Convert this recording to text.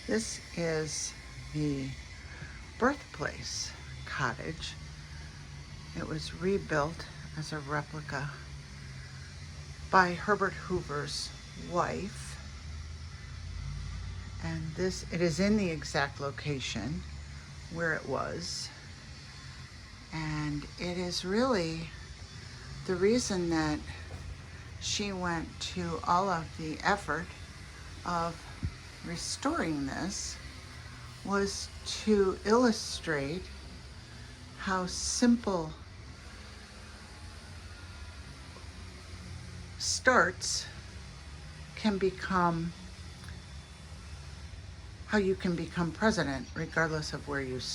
This is the Birthplace cottage. It was rebuilt as a replica by Herbert Hoover's wife. And it is in the exact location where it was. And it is really the reason that she went to all of the effort of restoring this was to illustrate how simple starts can become, how you can become president regardless of where you start.